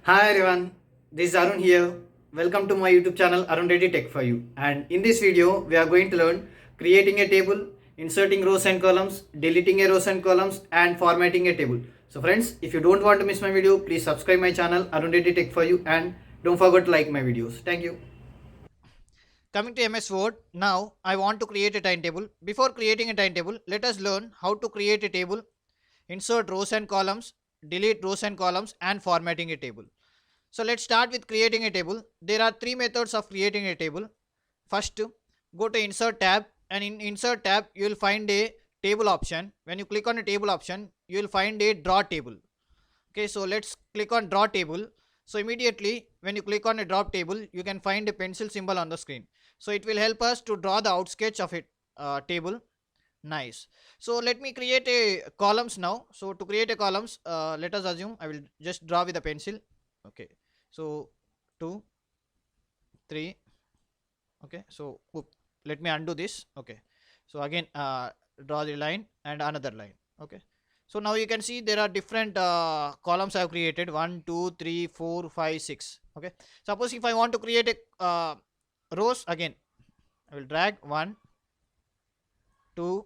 Hi everyone, this is Arun here. Welcome to my YouTube channel Arun Reddy Tech for You. And in this video, we are going to learn creating a table, inserting rows and columns, deleting a rows and columns, and formatting a table. So friends, if you don't want to miss my video, please subscribe my channel Arun Reddy Tech for You and don't forget to like my videos. Thank you. Coming to MS Word, now I want to create a timetable. Before creating a timetable, let us learn how to create a table, insert rows and columns, delete rows and columns, and formatting a table. So let's start with creating a table. There are three methods of creating a table. First, go to insert tab, and in insert tab you will find a table option. When you click on a table option, you will find a draw table. Okay, so let's click on draw table. So immediately when you click on a draw table, you can find a pencil symbol on the screen. So it will help us to draw the outsketch of a table. Nice. So let me create a columns now. So to create a columns, let us assume I will just draw with a pencil. Okay, so 2 3. Okay, so let me undo this. Okay, so again draw the line and another line. Okay, so now you can see there are different columns I have created: 1 2 3 4 5 6. Okay, suppose if I want to create a rows, again I will drag 1 2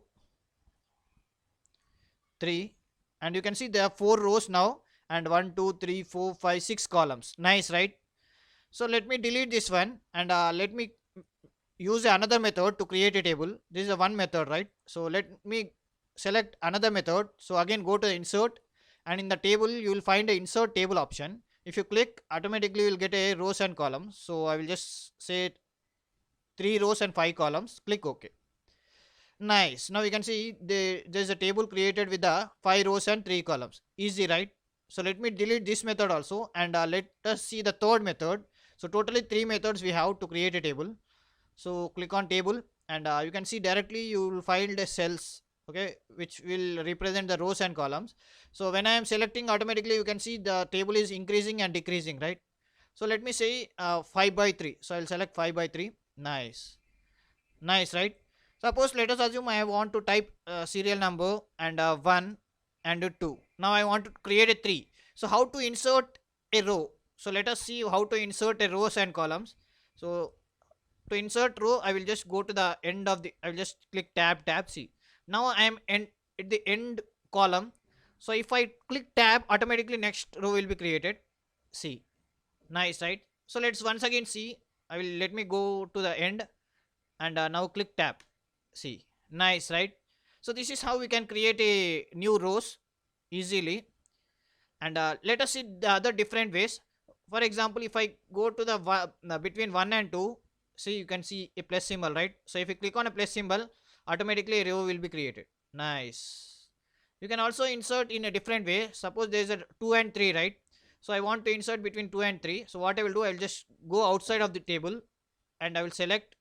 3, and you can see there are 4 rows now, and 1 2 3 4 5 6 columns. Nice, right? So let me delete this one, and let me use another method to create a table. This is a one method, right? So let me select another method. So again go to insert, and in the table you will find a insert table option. If you click, automatically you will get a rows and columns. So I will just say 3 rows and 5 columns. Click OK. Nice. Now you can see there's a table created with the 5 rows and 3 columns. Easy, right? So let me delete this method also, and let us see the third method. So totally 3 methods we have to create a table. So click on table, and you can see directly you will find the cells, okay, which will represent the rows and columns. So when I am selecting, automatically you can see the table is increasing and decreasing, right? So let me say 5 by 3. So I'll select 5 by 3. Nice. Nice, right? Suppose let us assume I want to type serial number and 1 and 2. Now I want to create a 3. So how to insert a row? So let us see how to insert a rows and columns. So to insert row, I will just go to the end of the, I will just click tab, see. Now I am at the end column. So if I click tab, automatically next row will be created. See. Nice, right? So let's once again see. I will let me go to the end, and now click tab. See. Nice, right? So this is how we can create a new rows easily. And let us see the other different ways. For example, if I go to the between 1 and 2, see, you can see a plus symbol, right? So if you click on a plus symbol, automatically a row will be created. Nice. You can also insert in a different way. Suppose there is a 2 and 3, right? So I want to insert between 2 and 3. So what I will do, I will just go outside of the table, and I will select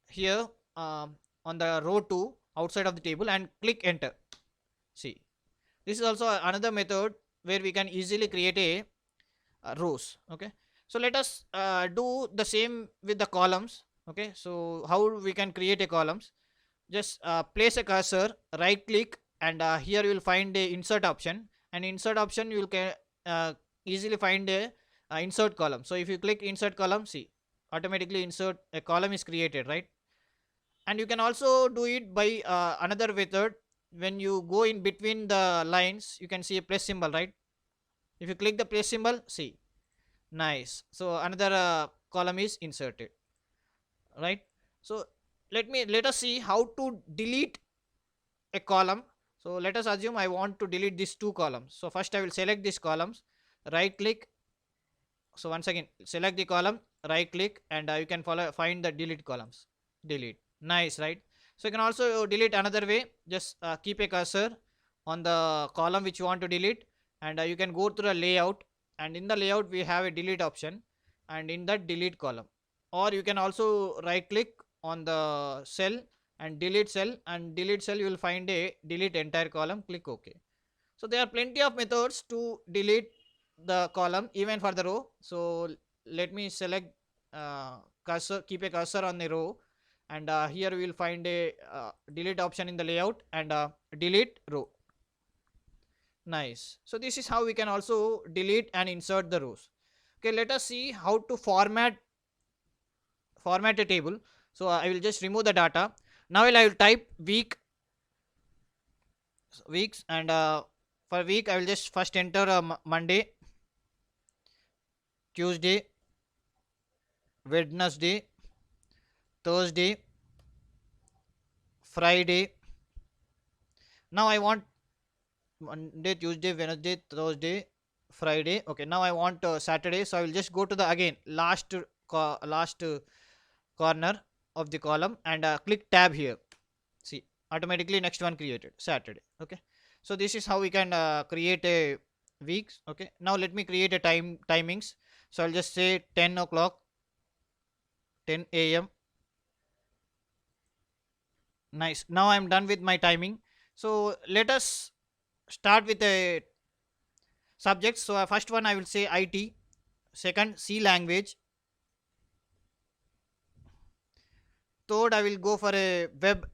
here on the row 2 outside of the table and click enter. See, this is also another method where we can easily create a rows. Okay, so let us do the same with the columns. Okay, so how we can create a columns? Just place a cursor, right click, and here you will find a insert option, and insert option you will uh, easily find a insert column. So if you click insert column, see, automatically insert a column is created, right? And you can also do it by another method. When you go in between the lines, you can see a plus symbol, right? If you click the plus symbol, see. Nice. So another column is inserted, right? So let us see how to delete a column. So let us assume I want to delete these two columns. So first I will select these columns, right click. So once again select the column, right click, and you can find the delete columns. Delete. Nice, right? So you can also delete another way. Just keep a cursor on the column which you want to delete, and you can go to the layout, and in the layout we have a delete option, and in that delete column. Or you can also right click on the cell and delete cell, and delete cell you will find a delete entire column. Click OK. So there are plenty of methods to delete the column even for the row. So let me select cursor, keep a cursor on the row, and here we will find a delete option in the layout, and delete row. Nice. So this is how we can also delete and insert the rows. Okay, let us see how to format a table. So I will just remove the data. Now I will type weeks, and for week I will just first enter Monday, Tuesday, Wednesday, Thursday, Friday. Now I want Monday, Tuesday, Wednesday, Thursday, Friday. Okay, now I want Saturday. So I will just go to the again last corner of the column and click tab here. See, automatically next one created, Saturday. Okay, so this is how we can create a weeks. Okay, now let me create a timings. So I'll just say 10 o'clock, 10 a.m. Nice. Now I'm done with my timing. So let us start with a subject. So first one I will say IT, second C language, third I will go for a web,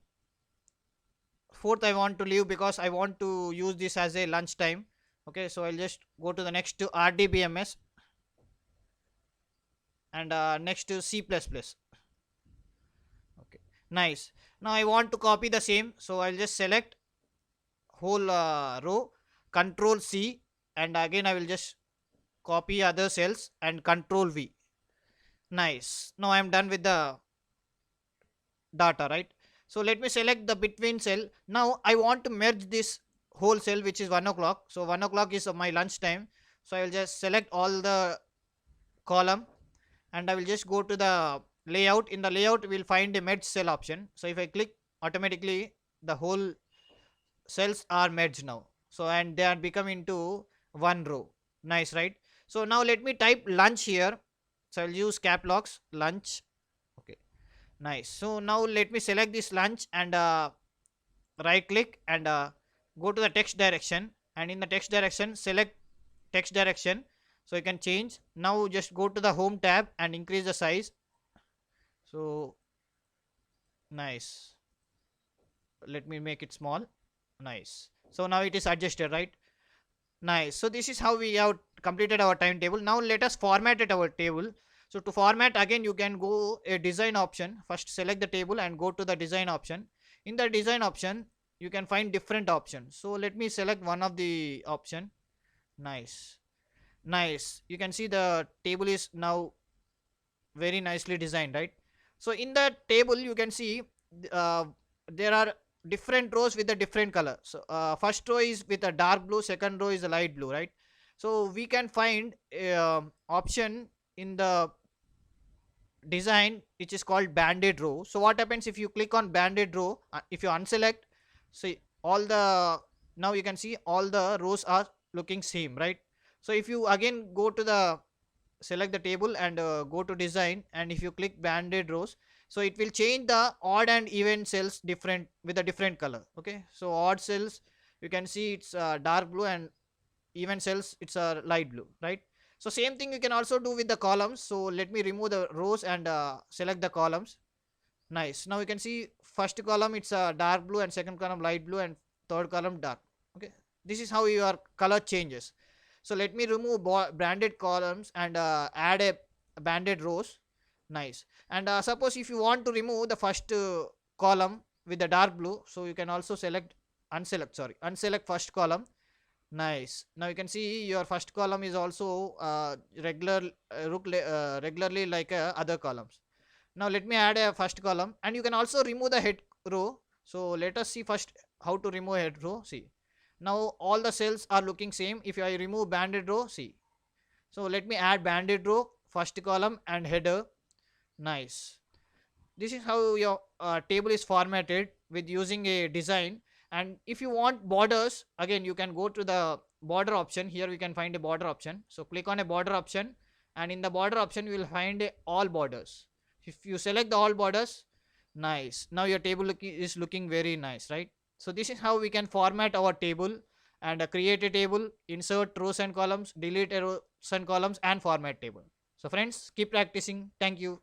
fourth I want to leave because I want to use this as a lunch time. Okay, so I'll just go to the next to RDBMS, and next to C++. Okay, nice. Now I want to copy the same, so I'll just select whole row, control C, and again I will just copy other cells and control V. Nice. Now I am done with the data, right? So let me select the between cell. Now I want to merge this whole cell, which is 1 o'clock. So 1 o'clock is my lunch time. So I will just select all the column, and I will just go to the layout. In the layout we will find a merge cell option. So if I click, automatically the whole cells are merged now. So and they are become into one row. Nice, right? So now let me type lunch here. So I'll use cap locks, lunch. Okay, nice. So now let me select this lunch and right click and go to the text direction, and in the text direction select text direction. So you can change. Now just go to the home tab and increase the size. So nice. Let me make it small. Nice. So now it is adjusted, right? Nice. So this is how we have completed our timetable. Now let us format it our table. So to format, again you can go a design option. First select the table and go to the design option. In the design option you can find different options. So let me select one of the option. Nice. Nice. You can see the table is now very nicely designed, right? So in the table you can see uh, there are different rows with a different color. So first row is with a dark blue, second row is a light blue, right? So we can find a option in the design which is called banded row. So what happens if you click on banded row, if you unselect, see all the, now you can see all the rows are looking same, right? So if you again go to the select the table and go to design, and if you click banded rows, so it will change the odd and even cells different with a different color. Okay, so odd cells you can see it's dark blue, and even cells it's a light blue, right? So same thing you can also do with the columns. So let me remove the rows and select the columns. Nice. Now you can see first column it's a dark blue, and second column light blue, and third column dark. Okay, this is how your color changes. So let me remove branded columns and add a banded rows. Nice. And suppose if you want to remove the first column with the dark blue, so you can also unselect first column. Nice. Now you can see your first column is also regularly like other columns. Now let me add a first column, and you can also remove the head row. So let us see first how to remove head row. See, now all the cells are looking same. If I remove banded row, see, so let me add banded row, first column and header. Nice. This is how your table is formatted with using a design. And if you want borders, again you can go to the border option. Here we can find a border option. So click on a border option, and in the border option you will find all borders. If you select the all borders, nice, now your table is looking very nice, right? So this is how we can format our table and create a table, insert rows and columns, delete rows and columns, and format table. So friends, keep practicing. Thank you.